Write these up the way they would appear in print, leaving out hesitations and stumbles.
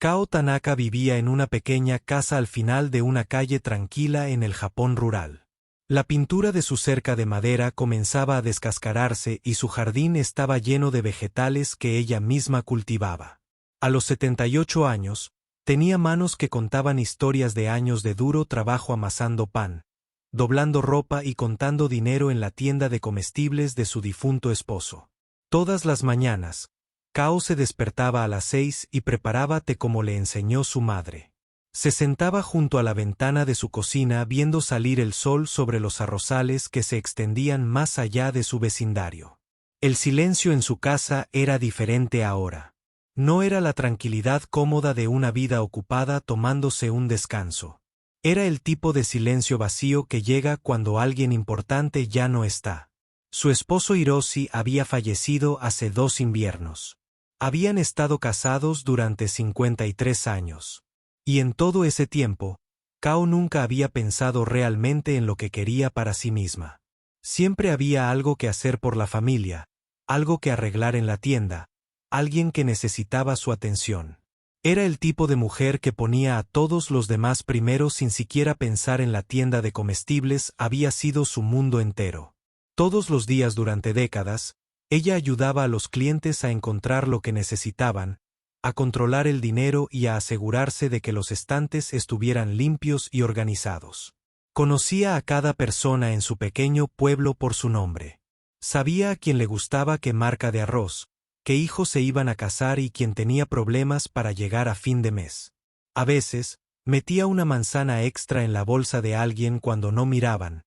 Kao Tanaka vivía en una pequeña casa al final de una calle tranquila en el Japón rural. La pintura de su cerca de madera comenzaba a descascararse y su jardín estaba lleno de vegetales que ella misma cultivaba. A los 78 años, tenía manos que contaban historias de años de duro trabajo amasando pan, doblando ropa y contando dinero en la tienda de comestibles de su difunto esposo. Todas las mañanas, Kao se despertaba a las 6 y preparaba té como le enseñó su madre. Se sentaba junto a la ventana de su cocina viendo salir el sol sobre los arrozales que se extendían más allá de su vecindario. El silencio en su casa era diferente ahora. No era la tranquilidad cómoda de una vida ocupada tomándose un descanso. Era el tipo de silencio vacío que llega cuando alguien importante ya no está. Su esposo Hiroshi había fallecido hace 2 inviernos. Habían estado casados durante 53 años. Y en todo ese tiempo, Kao nunca había pensado realmente en lo que quería para sí misma. Siempre había algo que hacer por la familia, algo que arreglar en la tienda, alguien que necesitaba su atención. Era el tipo de mujer que ponía a todos los demás primero sin siquiera pensar en la tienda de comestibles, había sido su mundo entero. Todos los días durante décadas, ella ayudaba a los clientes a encontrar lo que necesitaban, a controlar el dinero y a asegurarse de que los estantes estuvieran limpios y organizados. Conocía a cada persona en su pequeño pueblo por su nombre. Sabía a quién le gustaba qué marca de arroz, qué hijos se iban a casar y quién tenía problemas para llegar a fin de mes. A veces, metía una manzana extra en la bolsa de alguien cuando no miraban,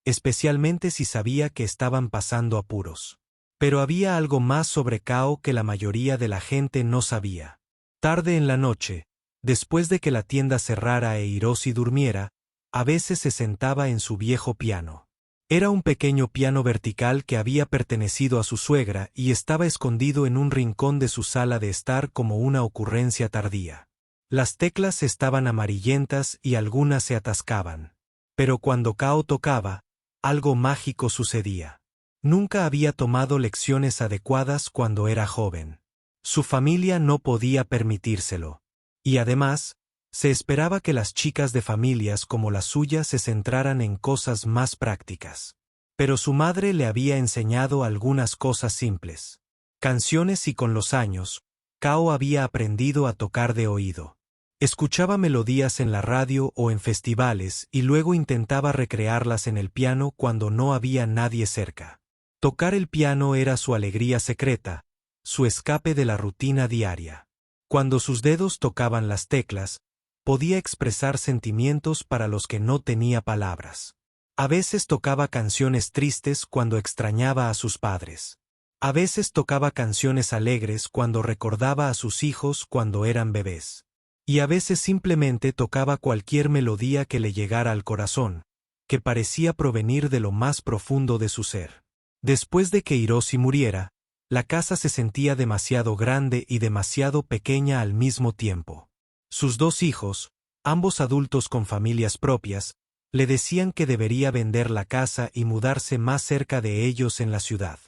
especialmente si sabía que estaban pasando apuros. Pero había algo más sobre Kao que la mayoría de la gente no sabía. Tarde en la noche, después de que la tienda cerrara e Hiroshi durmiera, a veces se sentaba en su viejo piano. Era un pequeño piano vertical que había pertenecido a su suegra y estaba escondido en un rincón de su sala de estar como una ocurrencia tardía. Las teclas estaban amarillentas y algunas se atascaban. Pero cuando Kao tocaba, algo mágico sucedía. Nunca había tomado lecciones adecuadas cuando era joven. Su familia no podía permitírselo. Y además, se esperaba que las chicas de familias como la suya se centraran en cosas más prácticas. Pero su madre le había enseñado algunas cosas simples. Canciones y con los años, Kao había aprendido a tocar de oído. Escuchaba melodías en la radio o en festivales y luego intentaba recrearlas en el piano cuando no había nadie cerca. Tocar el piano era su alegría secreta, su escape de la rutina diaria. Cuando sus dedos tocaban las teclas, podía expresar sentimientos para los que no tenía palabras. A veces tocaba canciones tristes cuando extrañaba a sus padres. A veces tocaba canciones alegres cuando recordaba a sus hijos cuando eran bebés. Y a veces simplemente tocaba cualquier melodía que le llegara al corazón, que parecía provenir de lo más profundo de su ser. Después de que Hiroshi muriera, la casa se sentía demasiado grande y demasiado pequeña al mismo tiempo. Sus 2 hijos, ambos adultos con familias propias, le decían que debería vender la casa y mudarse más cerca de ellos en la ciudad.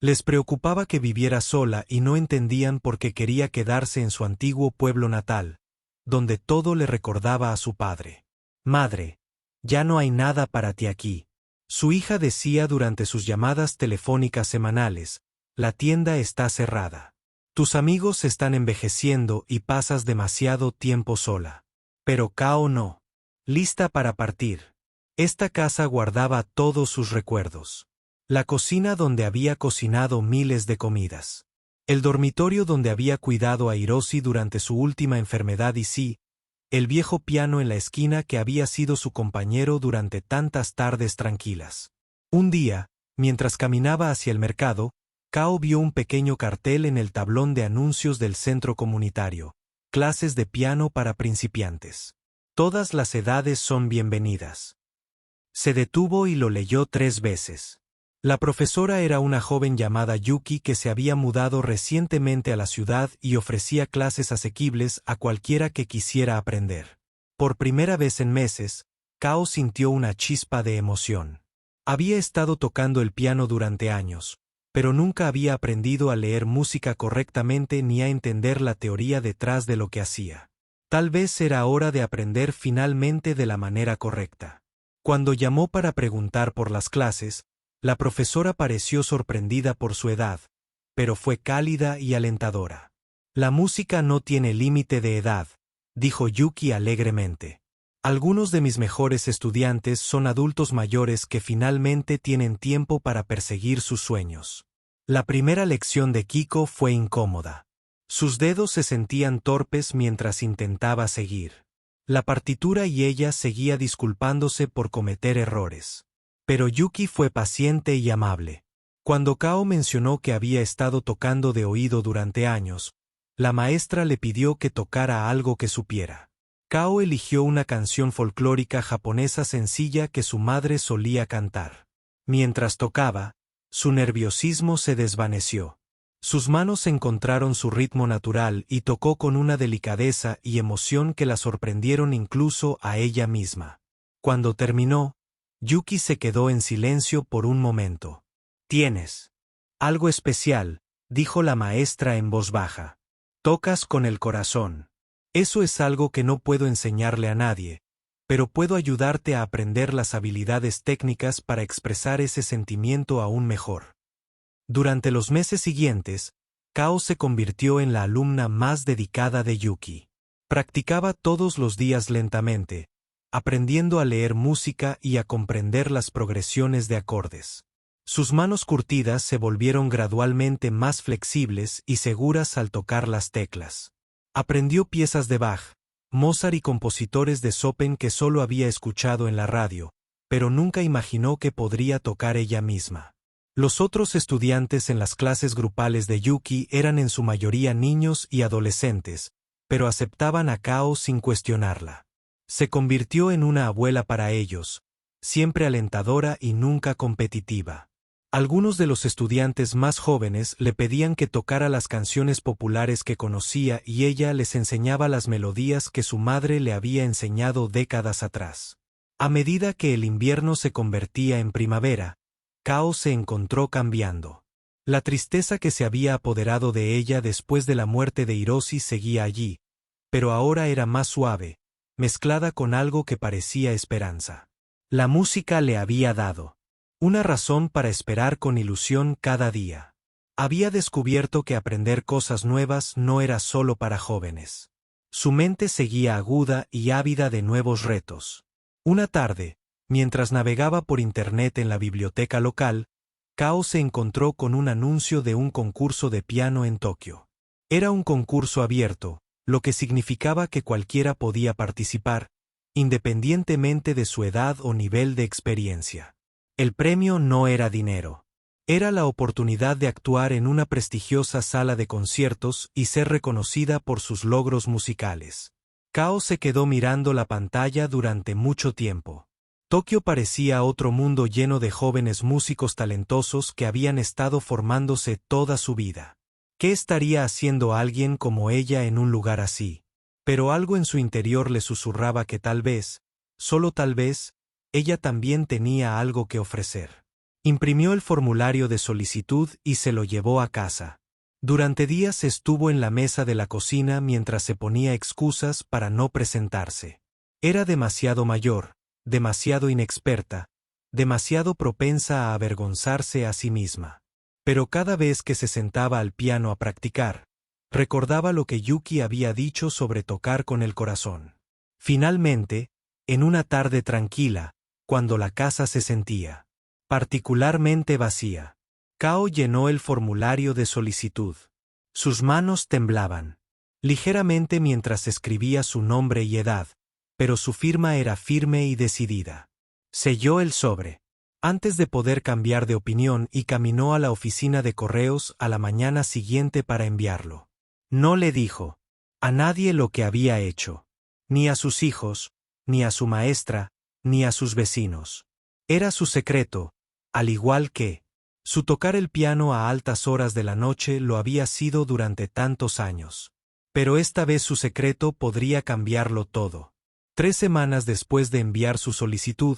Les preocupaba que viviera sola y no entendían por qué quería quedarse en su antiguo pueblo natal, donde todo le recordaba a su padre. «Madre, ya no hay nada para ti aquí», su hija decía durante sus llamadas telefónicas semanales, «la tienda está cerrada. Tus amigos están envejeciendo y pasas demasiado tiempo sola». Pero Kao no. Lista para partir. Esta casa guardaba todos sus recuerdos. La cocina donde había cocinado miles de comidas. El dormitorio donde había cuidado a Hiroshi durante su última enfermedad y sí, el viejo piano en la esquina que había sido su compañero durante tantas tardes tranquilas. Un día, mientras caminaba hacia el mercado, Kao vio un pequeño cartel en el tablón de anuncios del centro comunitario: clases de piano para principiantes. Todas las edades son bienvenidas. Se detuvo y lo leyó 3 veces. La profesora era una joven llamada Yuki que se había mudado recientemente a la ciudad y ofrecía clases asequibles a cualquiera que quisiera aprender. Por primera vez en meses, Kao sintió una chispa de emoción. Había estado tocando el piano durante años, pero nunca había aprendido a leer música correctamente ni a entender la teoría detrás de lo que hacía. Tal vez era hora de aprender finalmente de la manera correcta. Cuando llamó para preguntar por las clases, la profesora pareció sorprendida por su edad, pero fue cálida y alentadora. La música no tiene límite de edad, dijo Yuki alegremente. Algunos de mis mejores estudiantes son adultos mayores que finalmente tienen tiempo para perseguir sus sueños. La primera lección de Kiko fue incómoda. Sus dedos se sentían torpes mientras intentaba seguir. La partitura y ella seguía disculpándose por cometer errores. Pero Yuki fue paciente y amable. Cuando Kao mencionó que había estado tocando de oído durante años, la maestra le pidió que tocara algo que supiera. Kao eligió una canción folclórica japonesa sencilla que su madre solía cantar. Mientras tocaba, su nerviosismo se desvaneció. Sus manos encontraron su ritmo natural y tocó con una delicadeza y emoción que la sorprendieron incluso a ella misma. Cuando terminó, Yuki se quedó en silencio por un momento. «Tienes algo especial», dijo la maestra en voz baja. «Tocas con el corazón. Eso es algo que no puedo enseñarle a nadie, pero puedo ayudarte a aprender las habilidades técnicas para expresar ese sentimiento aún mejor». Durante los meses siguientes, Kao se convirtió en la alumna más dedicada de Yuki. Practicaba todos los días lentamente, aprendiendo a leer música y a comprender las progresiones de acordes. Sus manos curtidas se volvieron gradualmente más flexibles y seguras al tocar las teclas. Aprendió piezas de Bach, Mozart y compositores de Chopin que solo había escuchado en la radio, pero nunca imaginó que podría tocar ella misma. Los otros estudiantes en las clases grupales de Yuki eran en su mayoría niños y adolescentes, pero aceptaban a Kao sin cuestionarla. Se convirtió en una abuela para ellos, siempre alentadora y nunca competitiva. Algunos de los estudiantes más jóvenes le pedían que tocara las canciones populares que conocía y ella les enseñaba las melodías que su madre le había enseñado décadas atrás. A medida que el invierno se convertía en primavera, Kao se encontró cambiando. La tristeza que se había apoderado de ella después de la muerte de Hiroshi seguía allí, pero ahora era más suave, mezclada con algo que parecía esperanza. La música le había dado una razón para esperar con ilusión cada día. Había descubierto que aprender cosas nuevas no era solo para jóvenes. Su mente seguía aguda y ávida de nuevos retos. Una tarde, mientras navegaba por internet en la biblioteca local, Kao se encontró con un anuncio de un concurso de piano en Tokio. Era un concurso abierto, lo que significaba que cualquiera podía participar, independientemente de su edad o nivel de experiencia. El premio no era dinero. Era la oportunidad de actuar en una prestigiosa sala de conciertos y ser reconocida por sus logros musicales. Kao se quedó mirando la pantalla durante mucho tiempo. Tokio parecía otro mundo lleno de jóvenes músicos talentosos que habían estado formándose toda su vida. ¿Qué estaría haciendo alguien como ella en un lugar así? Pero algo en su interior le susurraba que tal vez, solo tal vez, ella también tenía algo que ofrecer. Imprimió el formulario de solicitud y se lo llevó a casa. Durante días estuvo en la mesa de la cocina mientras se ponía excusas para no presentarse. Era demasiado mayor, demasiado inexperta, demasiado propensa a avergonzarse a sí misma. Pero cada vez que se sentaba al piano a practicar, recordaba lo que Yuki había dicho sobre tocar con el corazón. Finalmente, en una tarde tranquila, cuando la casa se sentía particularmente vacía, Kao llenó el formulario de solicitud. Sus manos temblaban ligeramente mientras escribía su nombre y edad, pero su firma era firme y decidida. Selló el sobre, antes de poder cambiar de opinión, y caminó a la oficina de correos a la mañana siguiente para enviarlo. No le dijo a nadie lo que había hecho, ni a sus hijos, ni a su maestra, ni a sus vecinos. Era su secreto, al igual que su tocar el piano a altas horas de la noche lo había sido durante tantos años. Pero esta vez su secreto podría cambiarlo todo. 3 semanas después de enviar su solicitud,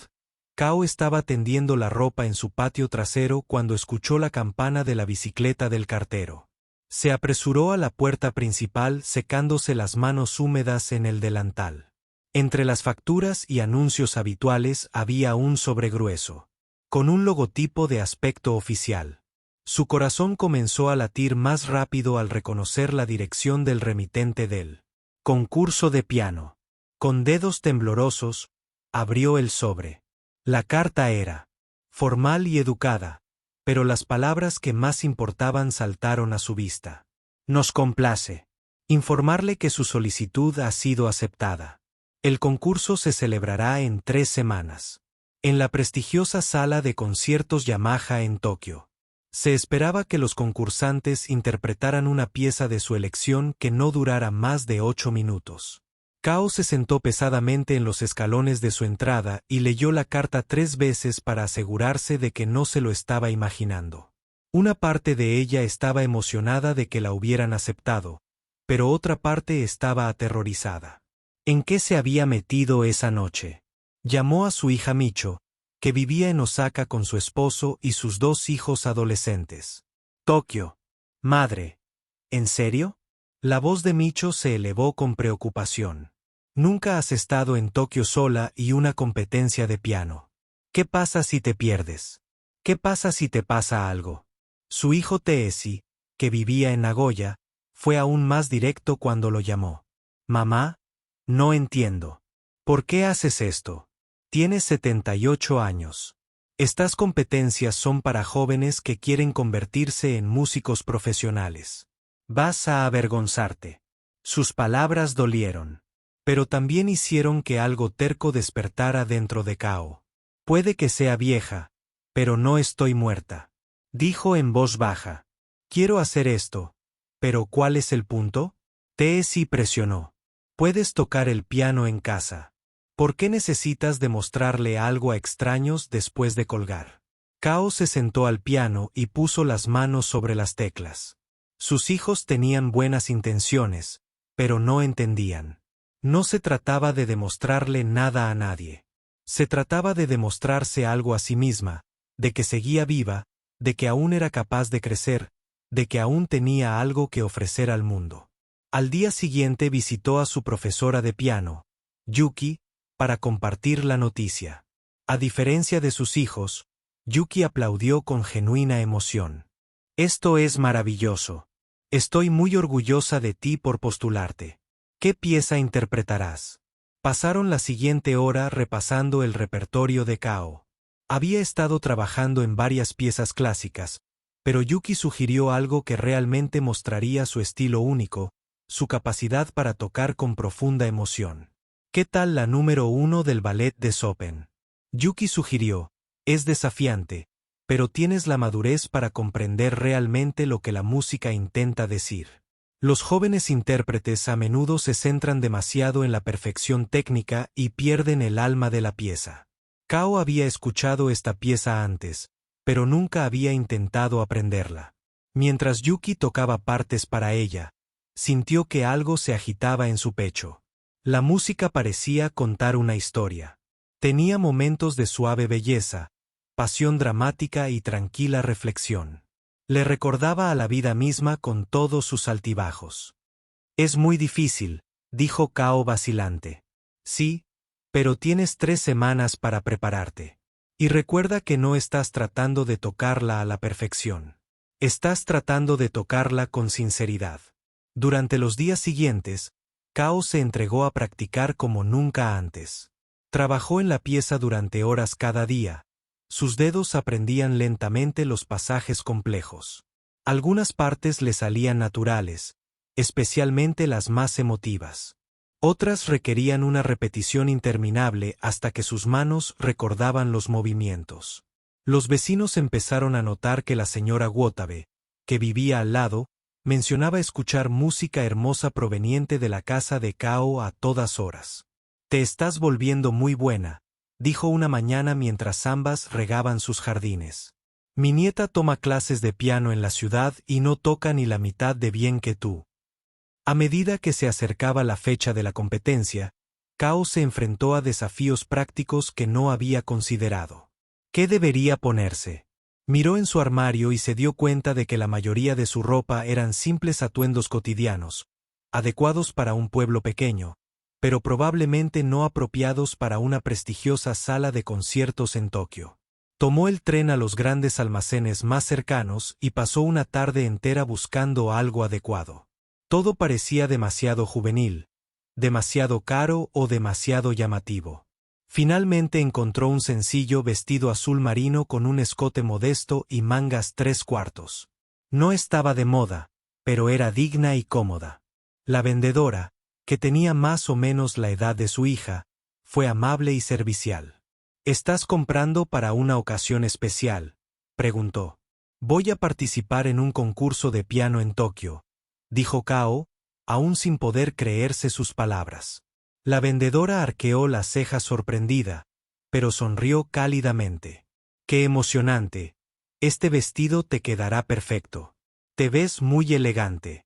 Cao estaba tendiendo la ropa en su patio trasero cuando escuchó la campana de la bicicleta del cartero. Se apresuró a la puerta principal secándose las manos húmedas en el delantal. Entre las facturas y anuncios habituales había un sobregrueso, con un logotipo de aspecto oficial. Su corazón comenzó a latir más rápido al reconocer la dirección del remitente del concurso de piano. Con dedos temblorosos, abrió el sobre. La carta era formal y educada, pero las palabras que más importaban saltaron a su vista. Nos complace informarle que su solicitud ha sido aceptada. El concurso se celebrará en 3 semanas, en la prestigiosa sala de conciertos Yamaha en Tokio. Se esperaba que los concursantes interpretaran una pieza de su elección que no durara más de 8 minutos. Cao se sentó pesadamente en los escalones de su entrada y leyó la carta 3 veces para asegurarse de que no se lo estaba imaginando. Una parte de ella estaba emocionada de que la hubieran aceptado, pero otra parte estaba aterrorizada. ¿En qué se había metido esa noche? Llamó a su hija Micho, que vivía en Osaka con su esposo y sus 2 hijos adolescentes. Tokio. Madre. ¿En serio? La voz de Micho se elevó con preocupación. Nunca has estado en Tokio sola y una competencia de piano. ¿Qué pasa si te pierdes? ¿Qué pasa si te pasa algo? Su hijo Teesi, que vivía en Nagoya, fue aún más directo cuando lo llamó. Mamá, no entiendo. ¿Por qué haces esto? Tienes 78 años. Estas competencias son para jóvenes que quieren convertirse en músicos profesionales. Vas a avergonzarte. Sus palabras dolieron, pero también hicieron que algo terco despertara dentro de Cao. Puede que sea vieja, pero no estoy muerta, dijo en voz baja. Quiero hacer esto, pero ¿cuál es el punto? Teesi presionó. Puedes tocar el piano en casa. ¿Por qué necesitas demostrarle algo a extraños después de colgar? Cao se sentó al piano y puso las manos sobre las teclas. Sus hijos tenían buenas intenciones, pero no entendían. No se trataba de demostrarle nada a nadie. Se trataba de demostrarse algo a sí misma, de que seguía viva, de que aún era capaz de crecer, de que aún tenía algo que ofrecer al mundo. Al día siguiente visitó a su profesora de piano, Yuki, para compartir la noticia. A diferencia de sus hijos, Yuki aplaudió con genuina emoción. Esto es maravilloso. Estoy muy orgullosa de ti por postularte. ¿Qué pieza interpretarás? Pasaron la siguiente hora repasando el repertorio de Cao. Había estado trabajando en varias piezas clásicas, pero Yuki sugirió algo que realmente mostraría su estilo único, su capacidad para tocar con profunda emoción. ¿Qué tal la número 1 del ballet de Chopin? Yuki sugirió, es desafiante, pero tienes la madurez para comprender realmente lo que la música intenta decir. Los jóvenes intérpretes a menudo se centran demasiado en la perfección técnica y pierden el alma de la pieza. Cao había escuchado esta pieza antes, pero nunca había intentado aprenderla. Mientras Yuki tocaba partes para ella, sintió que algo se agitaba en su pecho. La música parecía contar una historia. Tenía momentos de suave belleza, pasión dramática y tranquila reflexión. Le recordaba a la vida misma con todos sus altibajos. Es muy difícil, dijo Cao vacilante. Sí, pero tienes 3 semanas para prepararte. Y recuerda que no estás tratando de tocarla a la perfección. Estás tratando de tocarla con sinceridad. Durante los días siguientes, Cao se entregó a practicar como nunca antes. Trabajó en la pieza durante horas cada día. Sus dedos aprendían lentamente los pasajes complejos. Algunas partes le salían naturales, especialmente las más emotivas. Otras requerían una repetición interminable hasta que sus manos recordaban los movimientos. Los vecinos empezaron a notar que la señora Watabe, que vivía al lado, mencionaba escuchar música hermosa proveniente de la casa de Cao a todas horas. Te estás volviendo muy buena, dijo una mañana mientras ambas regaban sus jardines. Mi nieta toma clases de piano en la ciudad y no toca ni la mitad de bien que tú. A medida que se acercaba la fecha de la competencia, Kao se enfrentó a desafíos prácticos que no había considerado. ¿Qué debería ponerse? Miró en su armario y se dio cuenta de que la mayoría de su ropa eran simples atuendos cotidianos, adecuados para un pueblo pequeño, pero probablemente no apropiados para una prestigiosa sala de conciertos en Tokio. Tomó el tren a los grandes almacenes más cercanos y pasó una tarde entera buscando algo adecuado. Todo parecía demasiado juvenil, demasiado caro o demasiado llamativo. Finalmente encontró un sencillo vestido azul marino con un escote modesto y mangas 3/4. No estaba de moda, pero era digna y cómoda. La vendedora, que tenía más o menos la edad de su hija, fue amable y servicial. ¿Estás comprando para una ocasión especial?, preguntó. Voy a participar en un concurso de piano en Tokio, dijo Kao, aún sin poder creerse sus palabras. La vendedora arqueó las cejas sorprendida, pero sonrió cálidamente. ¡Qué emocionante! Este vestido te quedará perfecto. Te ves muy elegante.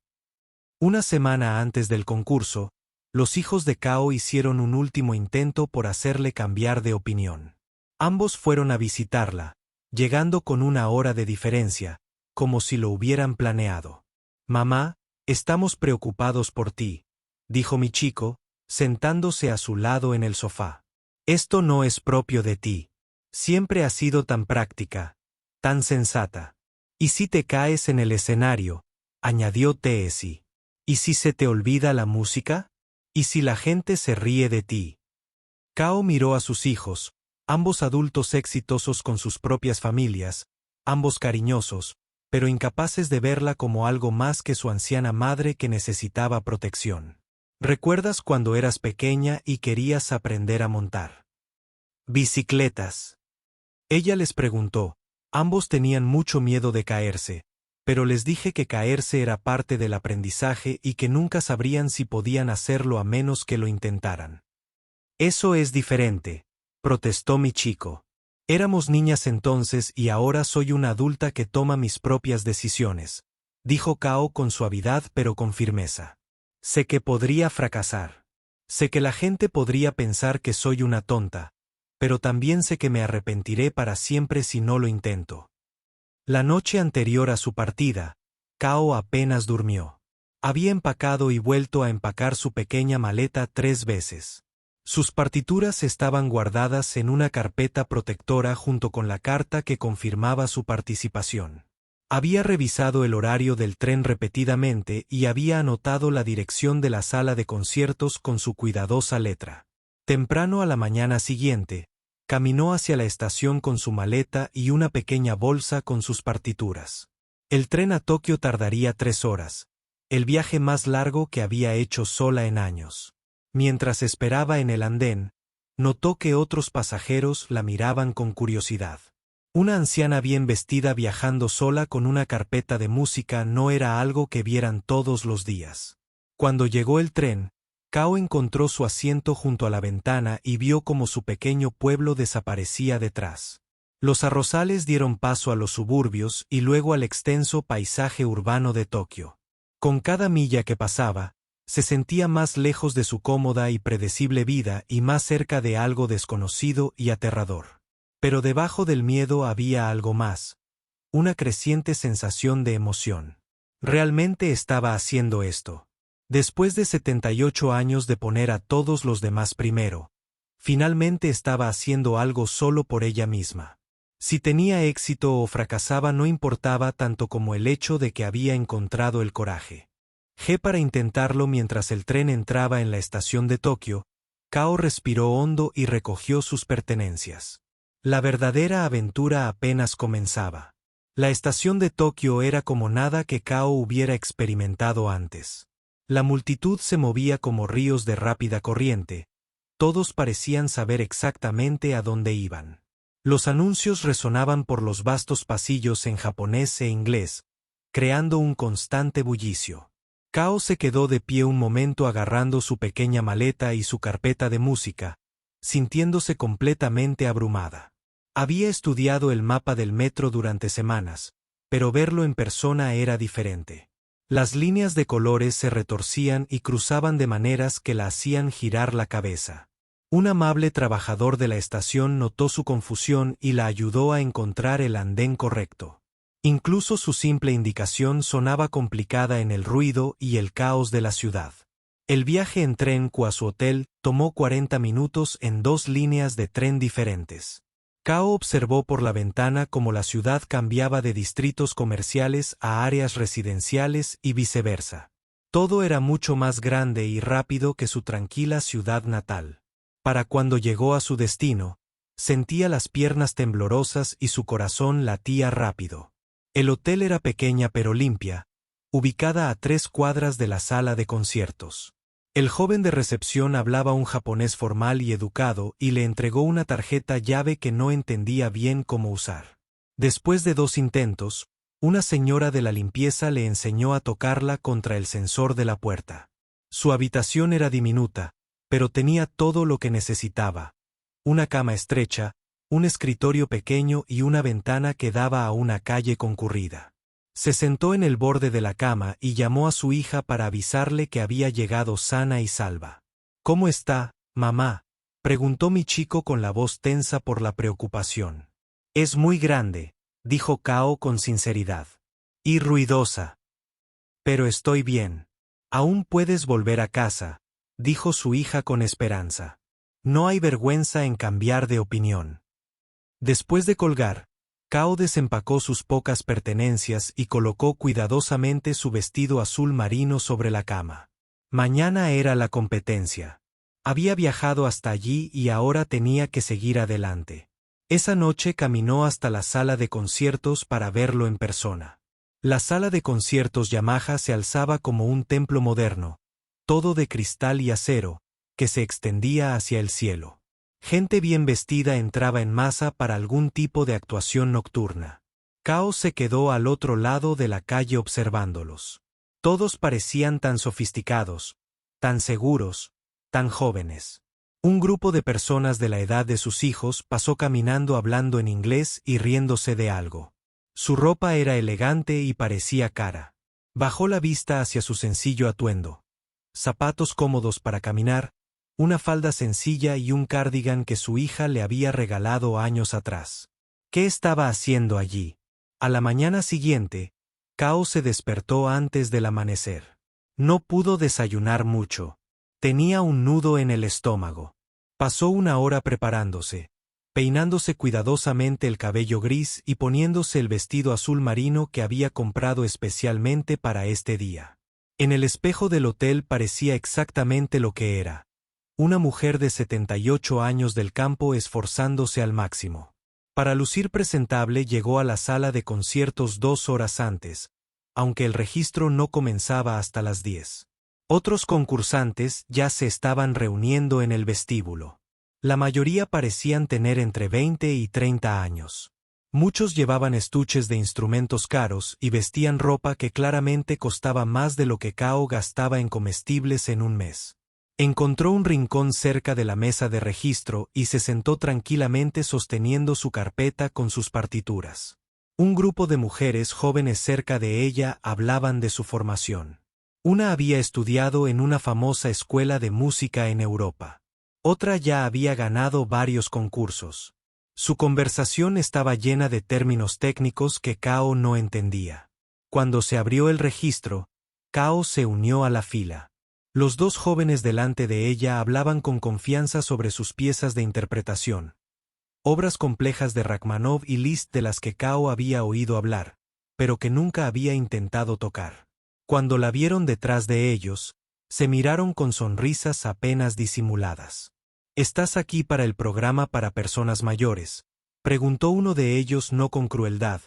Una semana antes del concurso, los hijos de Kao hicieron un último intento por hacerle cambiar de opinión. Ambos fueron a visitarla, llegando con una hora de diferencia, como si lo hubieran planeado. Mamá, estamos preocupados por ti, dijo Michiko, sentándose a su lado en el sofá. Esto no es propio de ti. Siempre has sido tan práctica, tan sensata. ¿Y si te caes en el escenario?, añadió Teesi. ¿Y si se te olvida la música? ¿Y si la gente se ríe de ti? Kao miró a sus hijos, ambos adultos exitosos con sus propias familias, ambos cariñosos, pero incapaces de verla como algo más que su anciana madre que necesitaba protección. ¿Recuerdas cuando eras pequeña y querías aprender a montar bicicletas? Ella les preguntó. Ambos tenían mucho miedo de caerse, pero les dije que caerse era parte del aprendizaje y que nunca sabrían si podían hacerlo a menos que lo intentaran. Eso es diferente, protestó Michiko. Éramos niñas entonces y ahora soy una adulta que toma mis propias decisiones, dijo Kao con suavidad pero con firmeza. Sé que podría fracasar. Sé que la gente podría pensar que soy una tonta, pero también sé que me arrepentiré para siempre si no lo intento. La noche anterior a su partida, Kao apenas durmió. Había empacado y vuelto a empacar su pequeña maleta 3 veces. Sus partituras estaban guardadas en una carpeta protectora junto con la carta que confirmaba su participación. Había revisado el horario del tren repetidamente y había anotado la dirección de la sala de conciertos con su cuidadosa letra. Temprano a la mañana siguiente, caminó hacia la estación con su maleta y una pequeña bolsa con sus partituras. El tren a Tokio tardaría 3 horas, el viaje más largo que había hecho sola en años. Mientras esperaba en el andén, notó que otros pasajeros la miraban con curiosidad. Una anciana bien vestida viajando sola con una carpeta de música no era algo que vieran todos los días. Cuando llegó el tren, Kao encontró su asiento junto a la ventana y vio cómo su pequeño pueblo desaparecía detrás. Los arrozales dieron paso a los suburbios y luego al extenso paisaje urbano de Tokio. Con cada milla que pasaba, se sentía más lejos de su cómoda y predecible vida y más cerca de algo desconocido y aterrador. Pero debajo del miedo había algo más, una creciente sensación de emoción. Realmente estaba haciendo esto. Después de 78 años de poner a todos los demás primero, finalmente estaba haciendo algo solo por ella misma. Si tenía éxito o fracasaba no importaba tanto como el hecho de que había encontrado el coraje. Para intentarlo mientras el tren entraba en la estación de Tokio, Kao respiró hondo y recogió sus pertenencias. La verdadera aventura apenas comenzaba. La estación de Tokio era como nada que Kao hubiera experimentado antes. La multitud se movía como ríos de rápida corriente. Todos parecían saber exactamente a dónde iban. Los anuncios resonaban por los vastos pasillos en japonés e inglés, creando un constante bullicio. Kao se quedó de pie un momento agarrando su pequeña maleta y su carpeta de música, sintiéndose completamente abrumada. Había estudiado el mapa del metro durante semanas, pero verlo en persona era diferente. Las líneas de colores se retorcían y cruzaban de maneras que la hacían girar la cabeza. Un amable trabajador de la estación notó su confusión y la ayudó a encontrar el andén correcto. Incluso su simple indicación sonaba complicada en el ruido y el caos de la ciudad. El viaje en tren a su hotel tomó 40 minutos en 2 líneas de tren diferentes. Cao observó por la ventana cómo la ciudad cambiaba de distritos comerciales a áreas residenciales y viceversa. Todo era mucho más grande y rápido que su tranquila ciudad natal. Para cuando llegó a su destino, sentía las piernas temblorosas y su corazón latía rápido. El hotel era pequeña pero limpia, ubicada a 3 cuadras de la sala de conciertos. El joven de recepción hablaba un japonés formal y educado y le entregó una tarjeta llave que no entendía bien cómo usar. Después de 2 intentos, una señora de la limpieza le enseñó a tocarla contra el sensor de la puerta. Su habitación era diminuta, pero tenía todo lo que necesitaba: una cama estrecha, un escritorio pequeño y una ventana que daba a una calle concurrida. Se sentó en el borde de la cama y llamó a su hija para avisarle que había llegado sana y salva. «¿Cómo está, mamá?», preguntó Michiko con la voz tensa por la preocupación. «Es muy grande», dijo Cao con sinceridad. «Y ruidosa. Pero estoy bien. Aún puedes volver a casa», dijo su hija con esperanza. «No hay vergüenza en cambiar de opinión». Después de colgar, Cao desempacó sus pocas pertenencias y colocó cuidadosamente su vestido azul marino sobre la cama. Mañana era la competencia. Había viajado hasta allí y ahora tenía que seguir adelante. Esa noche caminó hasta la sala de conciertos para verlo en persona. La sala de conciertos Yamaha se alzaba como un templo moderno, todo de cristal y acero, que se extendía hacia el cielo. Gente bien vestida entraba en masa para algún tipo de actuación nocturna. Cao se quedó al otro lado de la calle observándolos. Todos parecían tan sofisticados, tan seguros, tan jóvenes. Un grupo de personas de la edad de sus hijos pasó caminando hablando en inglés y riéndose de algo. Su ropa era elegante y parecía cara. Bajó la vista hacia su sencillo atuendo. Zapatos cómodos para caminar, una falda sencilla y un cardigan que su hija le había regalado años atrás. ¿Qué estaba haciendo allí? A la mañana siguiente, Cao se despertó antes del amanecer. No pudo desayunar mucho. Tenía un nudo en el estómago. Pasó una hora preparándose, peinándose cuidadosamente el cabello gris y poniéndose el vestido azul marino que había comprado especialmente para este día. En el espejo del hotel parecía exactamente lo que era: una mujer de 78 años del campo esforzándose al máximo. Para lucir presentable llegó a la sala de conciertos 2 horas antes, aunque el registro no comenzaba hasta las 10. Otros concursantes ya se estaban reuniendo en el vestíbulo. La mayoría parecían tener entre 20 y 30 años. Muchos llevaban estuches de instrumentos caros y vestían ropa que claramente costaba más de lo que Cao gastaba en comestibles en un mes. Encontró un rincón cerca de la mesa de registro y se sentó tranquilamente sosteniendo su carpeta con sus partituras. Un grupo de mujeres jóvenes cerca de ella hablaban de su formación. Una había estudiado en una famosa escuela de música en Europa. Otra ya había ganado varios concursos. Su conversación estaba llena de términos técnicos que Cao no entendía. Cuando se abrió el registro, Cao se unió a la fila. Los 2 jóvenes delante de ella hablaban con confianza sobre sus piezas de interpretación. Obras complejas de Rachmaninoff y Liszt de las que Cao había oído hablar, pero que nunca había intentado tocar. Cuando la vieron detrás de ellos, se miraron con sonrisas apenas disimuladas. «¿Estás aquí para el programa para personas mayores?», preguntó uno de ellos no con crueldad,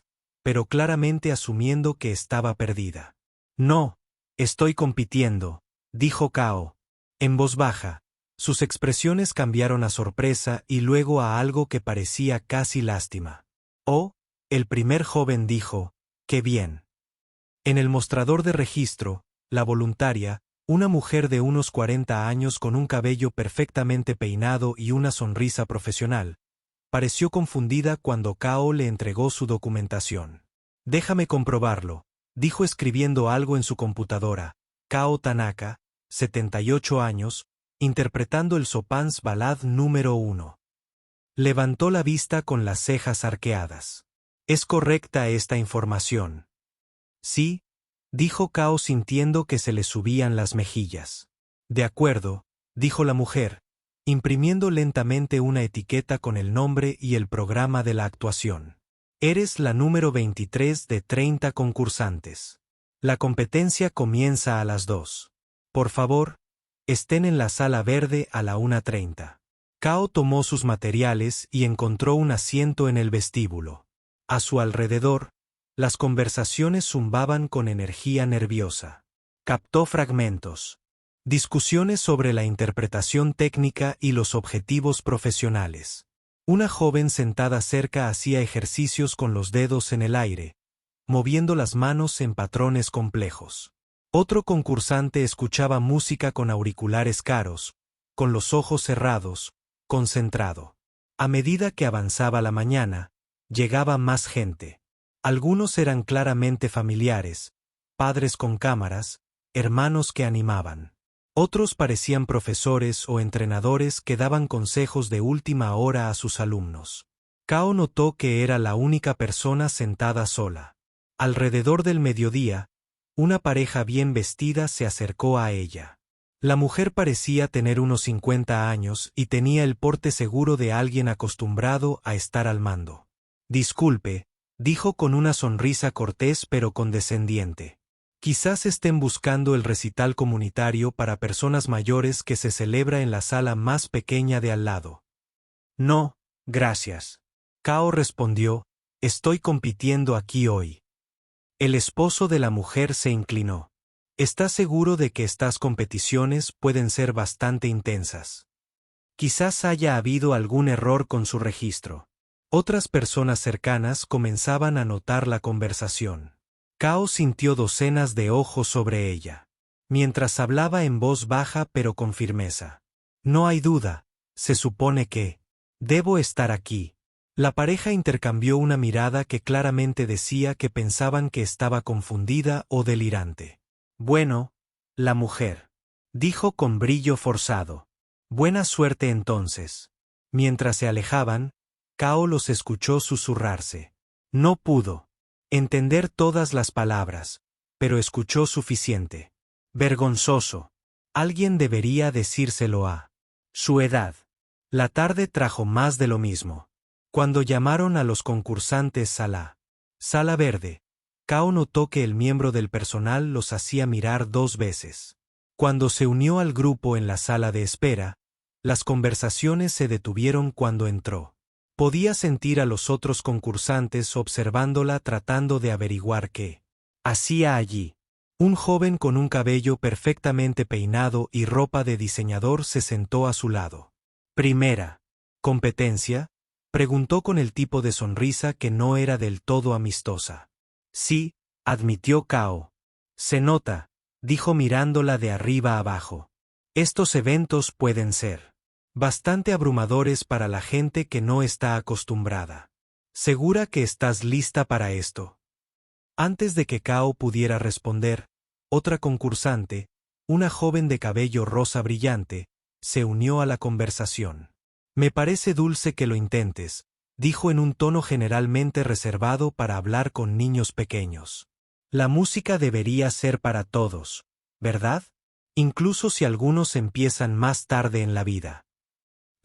pero claramente asumiendo que estaba perdida. «No, estoy compitiendo», dijo Cao, en voz baja. Sus expresiones cambiaron a sorpresa y luego a algo que parecía casi lástima. «Oh», el primer joven dijo, «qué bien». En el mostrador de registro, la voluntaria, una mujer de unos 40 años con un cabello perfectamente peinado y una sonrisa profesional, pareció confundida cuando Cao le entregó su documentación. «Déjame comprobarlo», dijo escribiendo algo en su computadora. Kao Tanaka, 78 años, interpretando el Chopin's Ballad número 1. Levantó la vista con las cejas arqueadas. ¿Es correcta esta información? Sí, dijo Kao sintiendo que se le subían las mejillas. De acuerdo, dijo la mujer, imprimiendo lentamente una etiqueta con el nombre y el programa de la actuación. Eres la número 23 de 30 concursantes. La competencia comienza a las 2. Por favor, estén en la sala verde a la 1:30. Kao tomó sus materiales y encontró un asiento en el vestíbulo. A su alrededor, las conversaciones zumbaban con energía nerviosa. Captó fragmentos. Discusiones sobre la interpretación técnica y los objetivos profesionales. Una joven sentada cerca hacía ejercicios con los dedos en el aire, moviendo las manos en patrones complejos. Otro concursante escuchaba música con auriculares caros, con los ojos cerrados, concentrado. A medida que avanzaba la mañana, llegaba más gente. Algunos eran claramente familiares, padres con cámaras, hermanos que animaban. Otros parecían profesores o entrenadores que daban consejos de última hora a sus alumnos. Kao notó que era la única persona sentada sola. Alrededor del mediodía, una pareja bien vestida se acercó a ella. La mujer parecía tener unos 50 años y tenía el porte seguro de alguien acostumbrado a estar al mando. Disculpe, dijo con una sonrisa cortés pero condescendiente. Quizás estén buscando el recital comunitario para personas mayores que se celebra en la sala más pequeña de al lado. No, gracias. Kao respondió, estoy compitiendo aquí hoy. El esposo de la mujer se inclinó. ¿Estás seguro de que estas competiciones pueden ser bastante intensas? Quizás haya habido algún error con su registro. Otras personas cercanas comenzaban a notar la conversación. Kao sintió docenas de ojos sobre ella. Mientras hablaba en voz baja pero con firmeza. No hay duda, se supone que debo estar aquí. La pareja intercambió una mirada que claramente decía que pensaban que estaba confundida o delirante. Bueno, la mujer dijo con brillo forzado. Buena suerte entonces. Mientras se alejaban, Kao los escuchó susurrarse. No pudo entender todas las palabras, pero escuchó suficiente. Vergonzoso. Alguien debería decírselo a su edad. La tarde trajo más de lo mismo. Cuando llamaron a los concursantes a la sala verde, Kao notó que el miembro del personal los hacía mirar 2 veces. Cuando se unió al grupo en la sala de espera, las conversaciones se detuvieron cuando entró. Podía sentir a los otros concursantes observándola tratando de averiguar qué hacía allí. Un joven con un cabello perfectamente peinado y ropa de diseñador se sentó a su lado. ¿Primera competencia?, preguntó con el tipo de sonrisa que no era del todo amistosa. Sí, admitió Kao. Se nota, dijo mirándola de arriba abajo. Estos eventos pueden ser bastante abrumadores para la gente que no está acostumbrada. ¿Segura que estás lista para esto? Antes de que Kao pudiera responder, otra concursante, una joven de cabello rosa brillante, se unió a la conversación. Me parece dulce que lo intentes, dijo en un tono generalmente reservado para hablar con niños pequeños. La música debería ser para todos, ¿verdad? Incluso si algunos empiezan más tarde en la vida.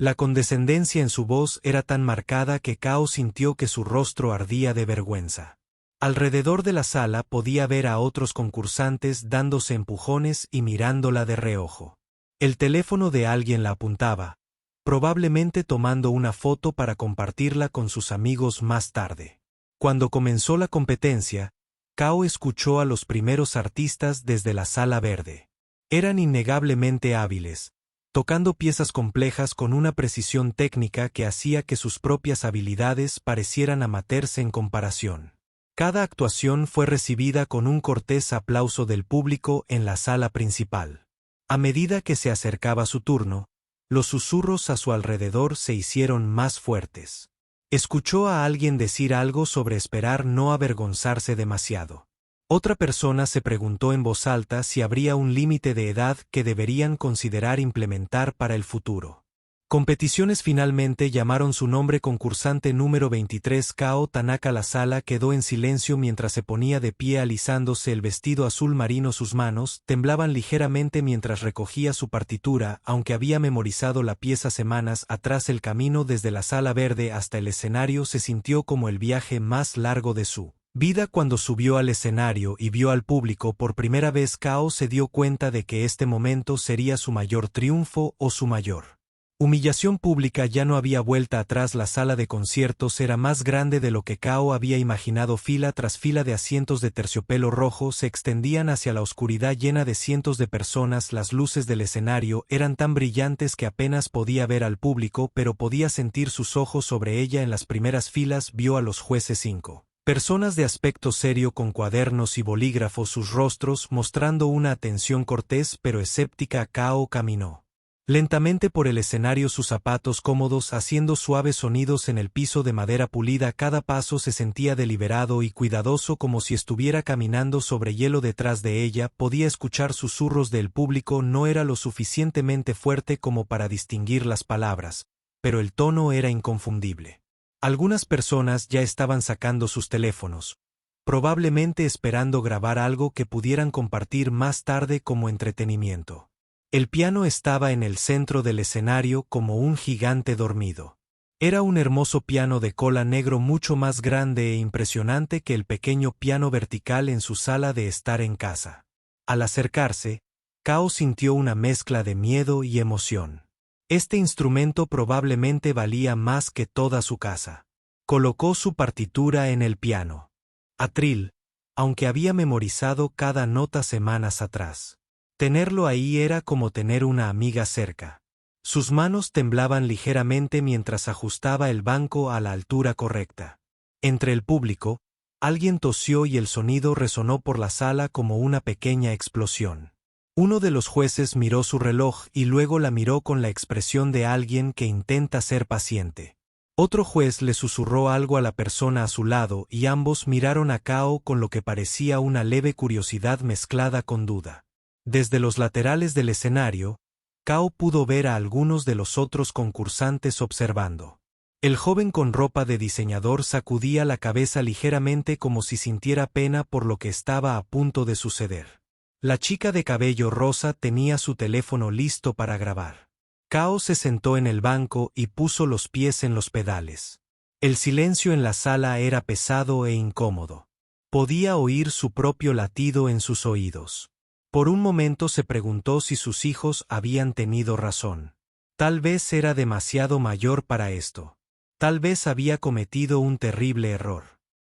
La condescendencia en su voz era tan marcada que Kao sintió que su rostro ardía de vergüenza. Alrededor de la sala podía ver a otros concursantes dándose empujones y mirándola de reojo. El teléfono de alguien la apuntaba, probablemente tomando una foto para compartirla con sus amigos más tarde. Cuando comenzó la competencia, Kao escuchó a los primeros artistas desde la sala verde. Eran innegablemente hábiles, tocando piezas complejas con una precisión técnica que hacía que sus propias habilidades parecieran amateurs en comparación. Cada actuación fue recibida con un cortés aplauso del público en la sala principal. A medida que se acercaba su turno, los susurros a su alrededor se hicieron más fuertes. Escuchó a alguien decir algo sobre esperar no avergonzarse demasiado. Otra persona se preguntó en voz alta si habría un límite de edad que deberían considerar implementar para el futuro. Competiciones finalmente llamaron su nombre concursante número 23 Kao Tanaka. La sala quedó en silencio mientras se ponía de pie alisándose el vestido azul marino. Sus manos temblaban ligeramente mientras recogía su partitura, aunque había memorizado la pieza semanas atrás. El camino desde la sala verde hasta el escenario se sintió como el viaje más largo de su vida. Cuando subió al escenario y vio al público por primera vez, Kao se dio cuenta de que este momento sería su mayor triunfo o su mayor humillación pública. Ya no había vuelta atrás. La sala de conciertos era más grande de lo que Kao había imaginado. Fila tras fila de asientos de terciopelo rojo se extendían hacia la oscuridad llena de cientos de personas. Las luces del escenario eran tan brillantes que apenas podía ver al público, pero podía sentir sus ojos sobre ella. En las primeras filas vio a los jueces 5 personas de aspecto serio con cuadernos y bolígrafos, sus rostros mostrando una atención cortés pero escéptica. Kao caminó lentamente por el escenario, sus zapatos cómodos haciendo suaves sonidos en el piso de madera pulida. Cada paso se sentía deliberado y cuidadoso, como si estuviera caminando sobre hielo. Detrás de ella podía escuchar susurros del público. No era lo suficientemente fuerte como para distinguir las palabras, pero el tono era inconfundible. Algunas personas ya estaban sacando sus teléfonos, probablemente esperando grabar algo que pudieran compartir más tarde como entretenimiento. El piano estaba en el centro del escenario como un gigante dormido. Era un hermoso piano de cola negro, mucho más grande e impresionante que el pequeño piano vertical en su sala de estar en casa. Al acercarse, Kao sintió una mezcla de miedo y emoción. Este instrumento probablemente valía más que toda su casa. Colocó su partitura en el piano. Atril, aunque había memorizado cada nota semanas atrás. Tenerlo ahí era como tener una amiga cerca. Sus manos temblaban ligeramente mientras ajustaba el banco a la altura correcta. Entre el público, alguien tosió y el sonido resonó por la sala como una pequeña explosión. Uno de los jueces miró su reloj y luego la miró con la expresión de alguien que intenta ser paciente. Otro juez le susurró algo a la persona a su lado y ambos miraron a Kao con lo que parecía una leve curiosidad mezclada con duda. Desde los laterales del escenario, Kao pudo ver a algunos de los otros concursantes observando. El joven con ropa de diseñador sacudía la cabeza ligeramente como si sintiera pena por lo que estaba a punto de suceder. La chica de cabello rosa tenía su teléfono listo para grabar. Kao se sentó en el banco y puso los pies en los pedales. El silencio en la sala era pesado e incómodo. Podía oír su propio latido en sus oídos. Por un momento se preguntó si sus hijos habían tenido razón. Tal vez era demasiado mayor para esto. Tal vez había cometido un terrible error.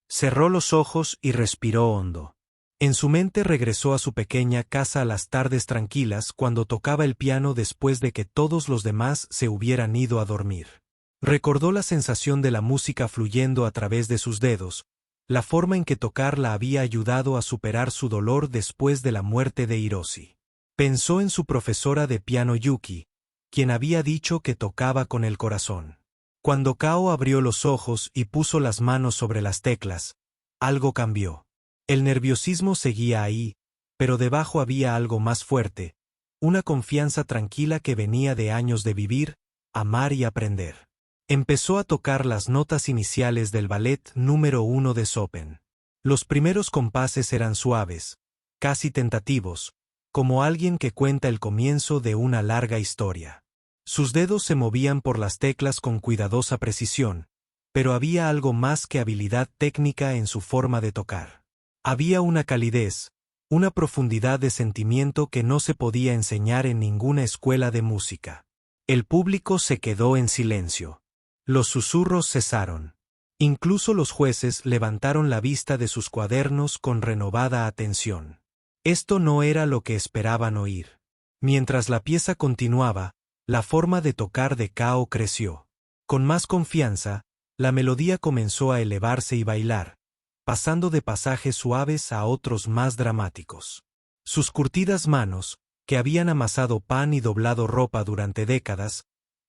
Cerró los ojos y respiró hondo. En su mente regresó a su pequeña casa a las tardes tranquilas cuando tocaba el piano después de que todos los demás se hubieran ido a dormir. Recordó la sensación de la música fluyendo a través de sus dedos, la forma en que tocarla había ayudado a superar su dolor después de la muerte de Hiroshi. Pensó en su profesora de piano Yuki, quien había dicho que tocaba con el corazón. Cuando Kao abrió los ojos y puso las manos sobre las teclas, algo cambió. El nerviosismo seguía ahí, pero debajo había algo más fuerte, una confianza tranquila que venía de años de vivir, amar y aprender. Empezó a tocar las notas iniciales del ballet número 1 de Chopin. Los primeros compases eran suaves, casi tentativos, como alguien que cuenta el comienzo de una larga historia. Sus dedos se movían por las teclas con cuidadosa precisión, pero había algo más que habilidad técnica en su forma de tocar. Había una calidez, una profundidad de sentimiento que no se podía enseñar en ninguna escuela de música. El público se quedó en silencio. Los susurros cesaron. Incluso los jueces levantaron la vista de sus cuadernos con renovada atención. Esto no era lo que esperaban oír. Mientras la pieza continuaba, la forma de tocar de Kao creció. Con más confianza, la melodía comenzó a elevarse y bailar, pasando de pasajes suaves a otros más dramáticos. Sus curtidas manos, que habían amasado pan y doblado ropa durante décadas,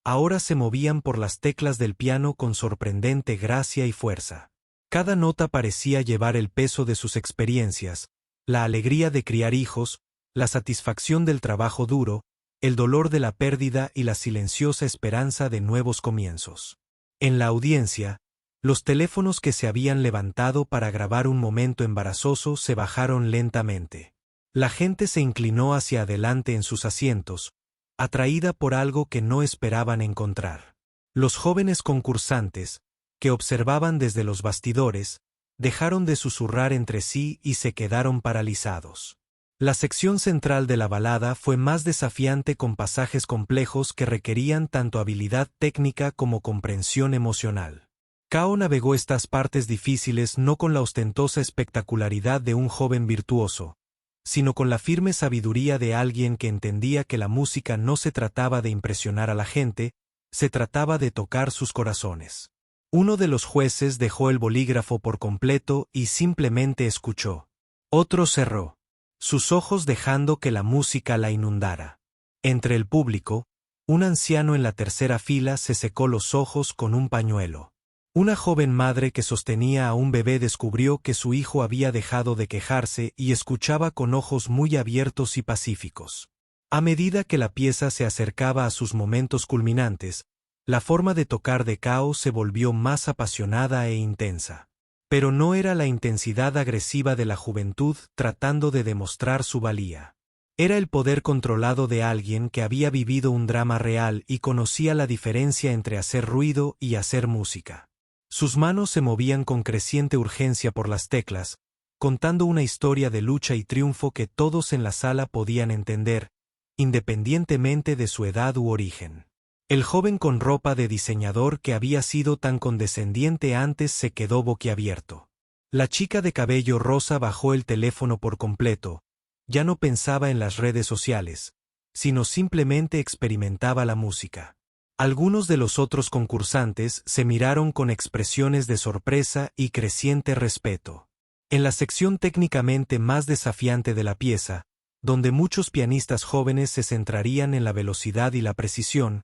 ahora se movían por las teclas del piano con sorprendente gracia y fuerza. Cada nota parecía llevar el peso de sus experiencias, la alegría de criar hijos, la satisfacción del trabajo duro, el dolor de la pérdida y la silenciosa esperanza de nuevos comienzos. En la audiencia, los teléfonos que se habían levantado para grabar un momento embarazoso se bajaron lentamente. La gente se inclinó hacia adelante en sus asientos, atraída por algo que no esperaban encontrar. Los jóvenes concursantes, que observaban desde los bastidores, dejaron de susurrar entre sí y se quedaron paralizados. La sección central de la balada fue más desafiante, con pasajes complejos que requerían tanto habilidad técnica como comprensión emocional. Cao navegó estas partes difíciles no con la ostentosa espectacularidad de un joven virtuoso, sino con la firme sabiduría de alguien que entendía que la música no se trataba de impresionar a la gente, se trataba de tocar sus corazones. Uno de los jueces dejó el bolígrafo por completo y simplemente escuchó. Otro cerró sus ojos dejando que la música la inundara. Entre el público, un anciano en la tercera fila se secó los ojos con un pañuelo. Una joven madre que sostenía a un bebé descubrió que su hijo había dejado de quejarse y escuchaba con ojos muy abiertos y pacíficos. A medida que la pieza se acercaba a sus momentos culminantes, la forma de tocar de Cao se volvió más apasionada e intensa. Pero no era la intensidad agresiva de la juventud tratando de demostrar su valía. Era el poder controlado de alguien que había vivido un drama real y conocía la diferencia entre hacer ruido y hacer música. Sus manos se movían con creciente urgencia por las teclas, contando una historia de lucha y triunfo que todos en la sala podían entender, independientemente de su edad u origen. El joven con ropa de diseñador que había sido tan condescendiente antes se quedó boquiabierto. La chica de cabello rosa bajó el teléfono por completo, ya no pensaba en las redes sociales, sino simplemente experimentaba la música. Algunos de los otros concursantes se miraron con expresiones de sorpresa y creciente respeto. En la sección técnicamente más desafiante de la pieza, donde muchos pianistas jóvenes se centrarían en la velocidad y la precisión,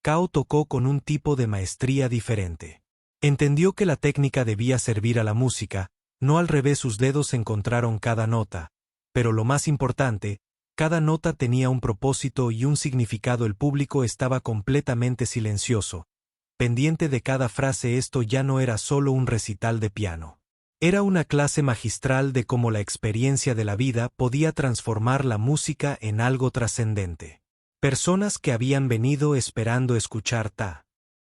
Cao tocó con un tipo de maestría diferente. Entendió que la técnica debía servir a la música, no al revés. Sus dedos encontraron cada nota, pero lo más importante, cada nota tenía un propósito y un significado. El público estaba completamente silencioso, pendiente de cada frase. Esto ya no era solo un recital de piano. Era una clase magistral de cómo la experiencia de la vida podía transformar la música en algo trascendente. Personas que habían venido esperando escuchar Ta.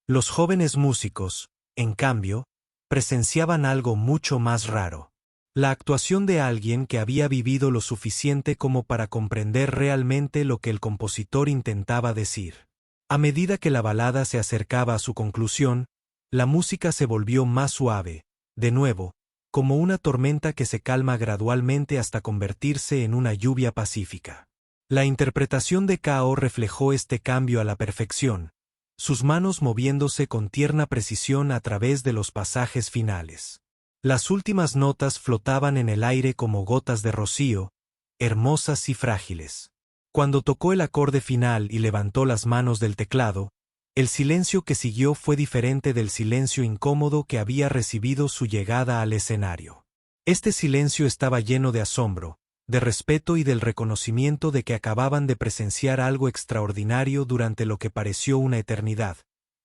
Los jóvenes músicos, en cambio, presenciaban algo mucho más raro. La actuación de alguien que había vivido lo suficiente como para comprender realmente lo que el compositor intentaba decir. A medida que la balada se acercaba a su conclusión, la música se volvió más suave, de nuevo, como una tormenta que se calma gradualmente hasta convertirse en una lluvia pacífica. La interpretación de Cao reflejó este cambio a la perfección, sus manos moviéndose con tierna precisión a través de los pasajes finales. Las últimas notas flotaban en el aire como gotas de rocío, hermosas y frágiles. Cuando tocó el acorde final y levantó las manos del teclado, el silencio que siguió fue diferente del silencio incómodo que había recibido su llegada al escenario. Este silencio estaba lleno de asombro, de respeto y del reconocimiento de que acababan de presenciar algo extraordinario durante lo que pareció una eternidad,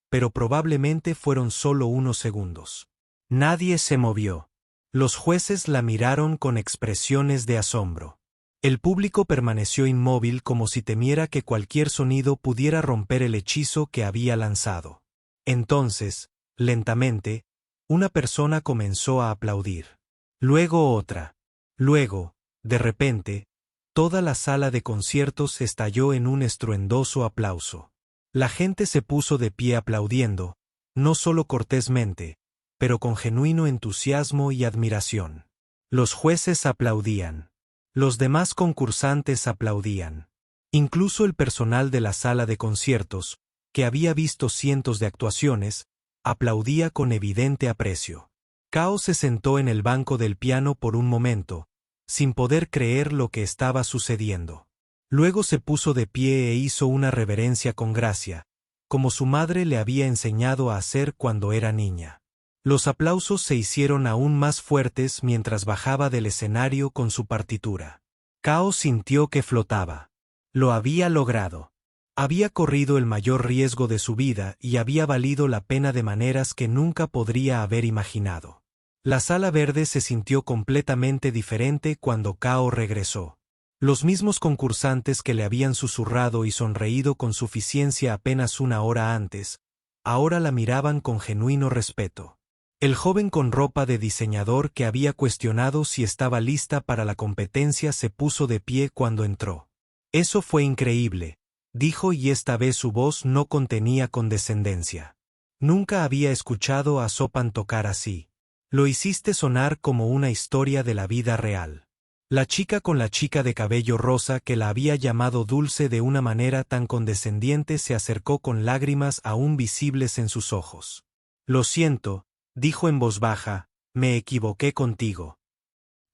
pero probablemente fueron solo unos segundos. Nadie se movió. Los jueces la miraron con expresiones de asombro. El público permaneció inmóvil como si temiera que cualquier sonido pudiera romper el hechizo que había lanzado. Entonces, lentamente, una persona comenzó a aplaudir. Luego otra. Luego, de repente, toda la sala de conciertos estalló en un estruendoso aplauso. La gente se puso de pie aplaudiendo, no solo cortésmente, pero con genuino entusiasmo y admiración. Los jueces aplaudían. Los demás concursantes aplaudían. Incluso el personal de la sala de conciertos, que había visto cientos de actuaciones, aplaudía con evidente aprecio. Cao se sentó en el banco del piano por un momento, sin poder creer lo que estaba sucediendo. Luego se puso de pie e hizo una reverencia con gracia, como su madre le había enseñado a hacer cuando era niña. Los aplausos se hicieron aún más fuertes mientras bajaba del escenario con su partitura. Kao sintió que flotaba. Lo había logrado. Había corrido el mayor riesgo de su vida y había valido la pena de maneras que nunca podría haber imaginado. La sala verde se sintió completamente diferente cuando Kao regresó. Los mismos concursantes que le habían susurrado y sonreído con suficiencia apenas una hora antes, ahora la miraban con genuino respeto. El joven con ropa de diseñador que había cuestionado si estaba lista para la competencia se puso de pie cuando entró. Eso fue increíble, dijo, y esta vez su voz no contenía condescendencia. Nunca había escuchado a Sopan tocar así. Lo hiciste sonar como una historia de la vida real. La chica con la chica de cabello rosa que la había llamado Dulce de una manera tan condescendiente se acercó con lágrimas aún visibles en sus ojos. Lo siento, dijo en voz baja, me equivoqué contigo.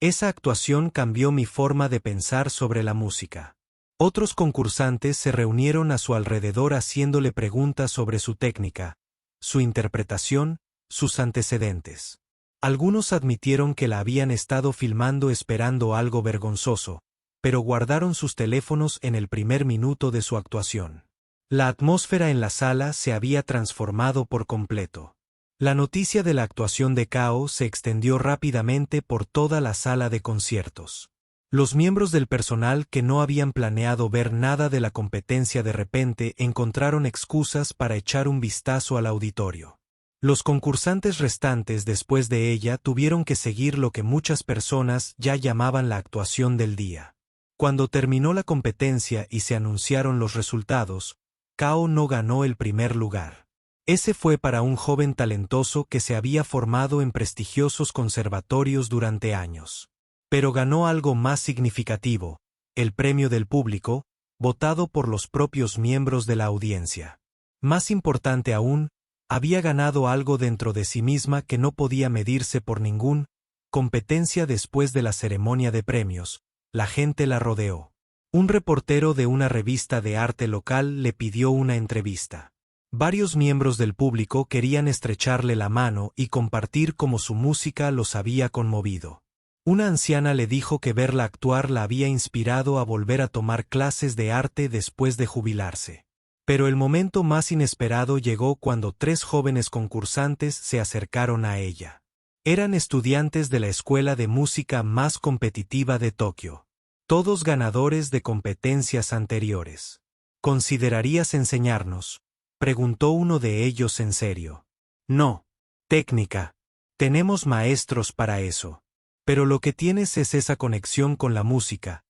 Esa actuación cambió mi forma de pensar sobre la música. Otros concursantes se reunieron a su alrededor haciéndole preguntas sobre su técnica, su interpretación, sus antecedentes. Algunos admitieron que la habían estado filmando esperando algo vergonzoso, pero guardaron sus teléfonos en el primer minuto de su actuación. La atmósfera en la sala se había transformado por completo. La noticia de la actuación de Kao se extendió rápidamente por toda la sala de conciertos. Los miembros del personal que no habían planeado ver nada de la competencia de repente encontraron excusas para echar un vistazo al auditorio. Los concursantes restantes después de ella tuvieron que seguir lo que muchas personas ya llamaban la actuación del día. Cuando terminó la competencia y se anunciaron los resultados, Kao no ganó el primer lugar. Ese fue para un joven talentoso que se había formado en prestigiosos conservatorios durante años. Pero ganó algo más significativo, el premio del público, votado por los propios miembros de la audiencia. Más importante aún, había ganado algo dentro de sí misma que no podía medirse por ninguna competencia. Después de la ceremonia de premios, la gente la rodeó. Un reportero de una revista de arte local le pidió una entrevista. Varios miembros del público querían estrecharle la mano y compartir cómo su música los había conmovido. Una anciana le dijo que verla actuar la había inspirado a volver a tomar clases de arte después de jubilarse. Pero el momento más inesperado llegó cuando 3 jóvenes concursantes se acercaron a ella. Eran estudiantes de la escuela de música más competitiva de Tokio. Todos ganadores de competencias anteriores. ¿Considerarías enseñarnos?, preguntó uno de ellos en serio. No. Técnica. Tenemos maestros para eso. Pero lo que tienes es esa conexión con la música.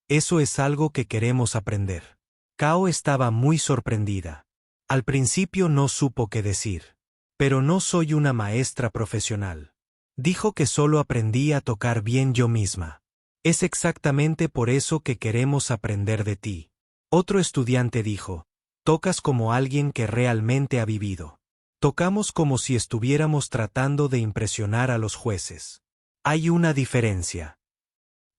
Eso es algo que queremos aprender. Kao estaba muy sorprendida. Al principio no supo qué decir. Pero no soy una maestra profesional. Dijo que solo aprendí a tocar bien yo misma. Es exactamente por eso que queremos aprender de ti. Otro estudiante dijo, tocas como alguien que realmente ha vivido. Tocamos como si estuviéramos tratando de impresionar a los jueces. Hay una diferencia.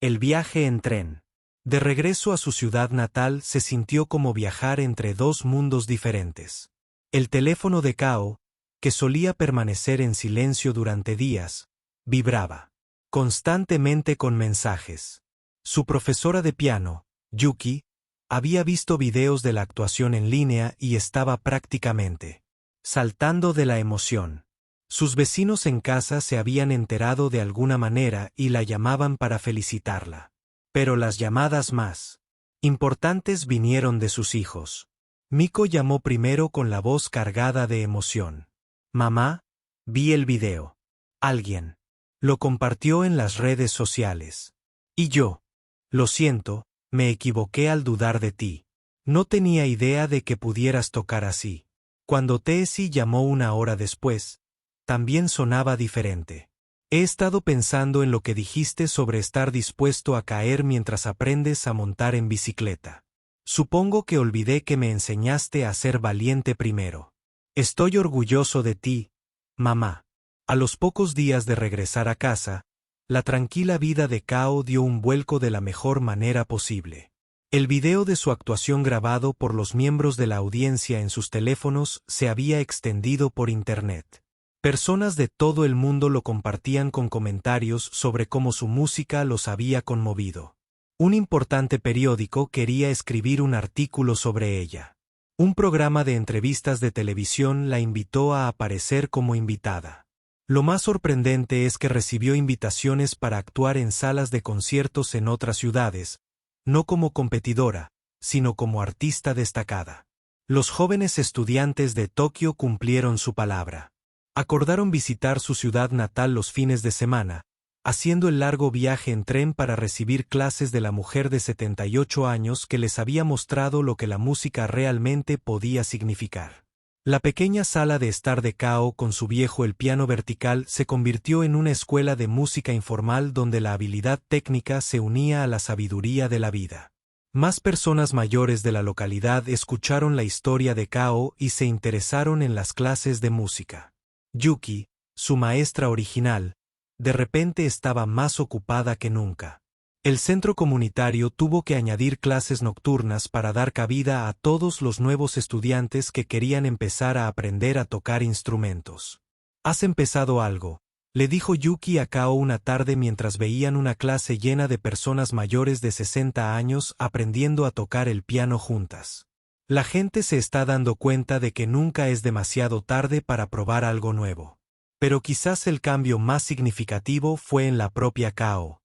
El viaje en tren. De regreso a su ciudad natal se sintió como viajar entre 2 mundos diferentes. El teléfono de Kao, que solía permanecer en silencio durante días, vibraba constantemente con mensajes. Su profesora de piano, Yuki, había visto videos de la actuación en línea y estaba prácticamente saltando de la emoción. Sus vecinos en casa se habían enterado de alguna manera y la llamaban para felicitarla. Pero las llamadas más importantes vinieron de sus hijos. Miko llamó primero con la voz cargada de emoción. Mamá, vi el video. Alguien lo compartió en las redes sociales. Y yo, lo siento, me equivoqué al dudar de ti. No tenía idea de que pudieras tocar así. Cuando Teesi llamó una hora después, también sonaba diferente. He estado pensando en lo que dijiste sobre estar dispuesto a caer mientras aprendes a montar en bicicleta. Supongo que olvidé que me enseñaste a ser valiente primero. Estoy orgulloso de ti, mamá. A los pocos días de regresar a casa, la tranquila vida de Kao dio un vuelco de la mejor manera posible. El video de su actuación grabado por los miembros de la audiencia en sus teléfonos se había extendido por internet. Personas de todo el mundo lo compartían con comentarios sobre cómo su música los había conmovido. Un importante periódico quería escribir un artículo sobre ella. Un programa de entrevistas de televisión la invitó a aparecer como invitada. Lo más sorprendente es que recibió invitaciones para actuar en salas de conciertos en otras ciudades, no como competidora, sino como artista destacada. Los jóvenes estudiantes de Tokio cumplieron su palabra. Acordaron visitar su ciudad natal los fines de semana, haciendo el largo viaje en tren para recibir clases de la mujer de 78 años que les había mostrado lo que la música realmente podía significar. La pequeña sala de estar de Kao con su viejo el piano vertical se convirtió en una escuela de música informal donde la habilidad técnica se unía a la sabiduría de la vida. Más personas mayores de la localidad escucharon la historia de Kao y se interesaron en las clases de música. Yuki, su maestra original, de repente estaba más ocupada que nunca. El centro comunitario tuvo que añadir clases nocturnas para dar cabida a todos los nuevos estudiantes que querían empezar a aprender a tocar instrumentos. ¿Has empezado algo?, le dijo Yuki a Kao una tarde mientras veían una clase llena de personas mayores de 60 años aprendiendo a tocar el piano juntas. La gente se está dando cuenta de que nunca es demasiado tarde para probar algo nuevo. Pero quizás el cambio más significativo fue en la propia Kao.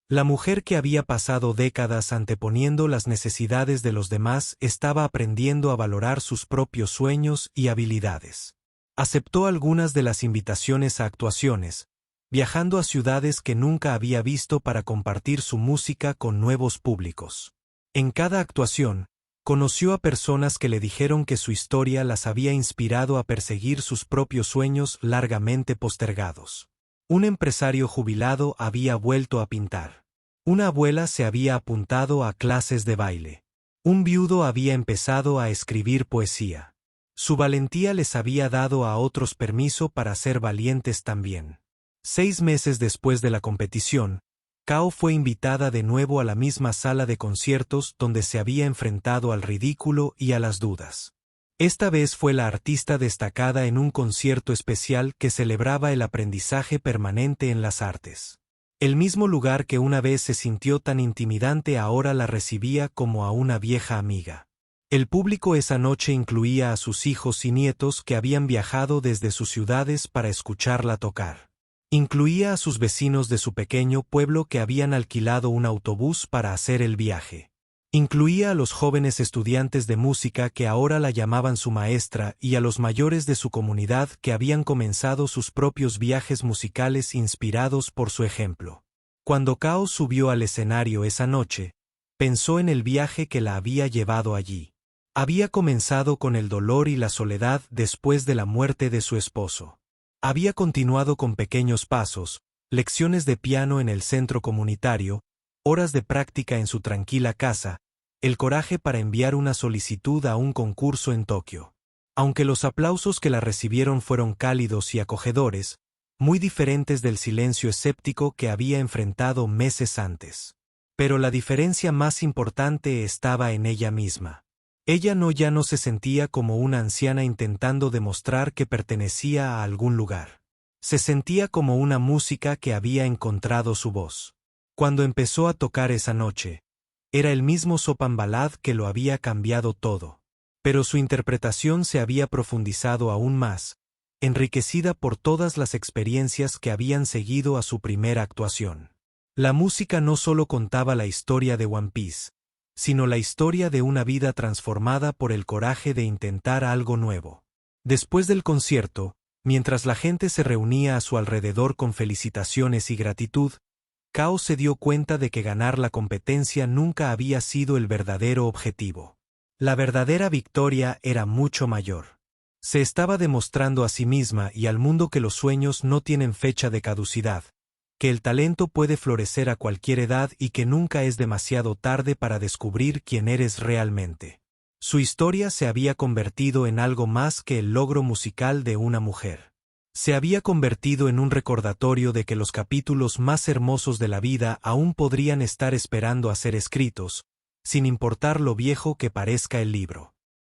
La mujer que había pasado décadas anteponiendo las necesidades de los demás estaba aprendiendo a valorar sus propios sueños y habilidades. Aceptó algunas de las invitaciones a actuaciones, viajando a ciudades que nunca había visto para compartir su música con nuevos públicos. En cada actuación, conoció a personas que le dijeron que su historia las había inspirado a perseguir sus propios sueños largamente postergados. Un empresario jubilado había vuelto a pintar. Una abuela se había apuntado a clases de baile. Un viudo había empezado a escribir poesía. Su valentía les había dado a otros permiso para ser valientes también. 6 meses después de la competición, Kao fue invitada de nuevo a la misma sala de conciertos donde se había enfrentado al ridículo y a las dudas. Esta vez fue la artista destacada en un concierto especial que celebraba el aprendizaje permanente en las artes. El mismo lugar que una vez se sintió tan intimidante ahora la recibía como a una vieja amiga. El público esa noche incluía a sus hijos y nietos que habían viajado desde sus ciudades para escucharla tocar. Incluía a sus vecinos de su pequeño pueblo que habían alquilado un autobús para hacer el viaje. Incluía a los jóvenes estudiantes de música que ahora la llamaban su maestra y a los mayores de su comunidad que habían comenzado sus propios viajes musicales inspirados por su ejemplo. Cuando Kao subió al escenario esa noche, pensó en el viaje que la había llevado allí. Había comenzado con el dolor y la soledad después de la muerte de su esposo. Había continuado con pequeños pasos, lecciones de piano en el centro comunitario, horas de práctica en su tranquila casa, el coraje para enviar una solicitud a un concurso en Tokio. Aunque los aplausos que la recibieron fueron cálidos y acogedores, muy diferentes del silencio escéptico que había enfrentado meses antes. Pero la diferencia más importante estaba en ella misma. Ella ya no se sentía como una anciana intentando demostrar que pertenecía a algún lugar. Se sentía como una música que había encontrado su voz. Cuando empezó a tocar esa noche, era el mismo Chopin Ballad que lo había cambiado todo. Pero su interpretación se había profundizado aún más, enriquecida por todas las experiencias que habían seguido a su primera actuación. La música no solo contaba la historia de One Piece, sino la historia de una vida transformada por el coraje de intentar algo nuevo. Después del concierto, mientras la gente se reunía a su alrededor con felicitaciones y gratitud, Kao se dio cuenta de que ganar la competencia nunca había sido el verdadero objetivo. La verdadera victoria era mucho mayor. Se estaba demostrando a sí misma y al mundo que los sueños no tienen fecha de caducidad, que el talento puede florecer a cualquier edad y que nunca es demasiado tarde para descubrir quién eres realmente. Su historia se había convertido en algo más que el logro musical de una mujer. Se había convertido en un recordatorio de que los capítulos más hermosos de la vida aún podrían estar esperando a ser escritos, sin importar lo viejo que parezca el libro.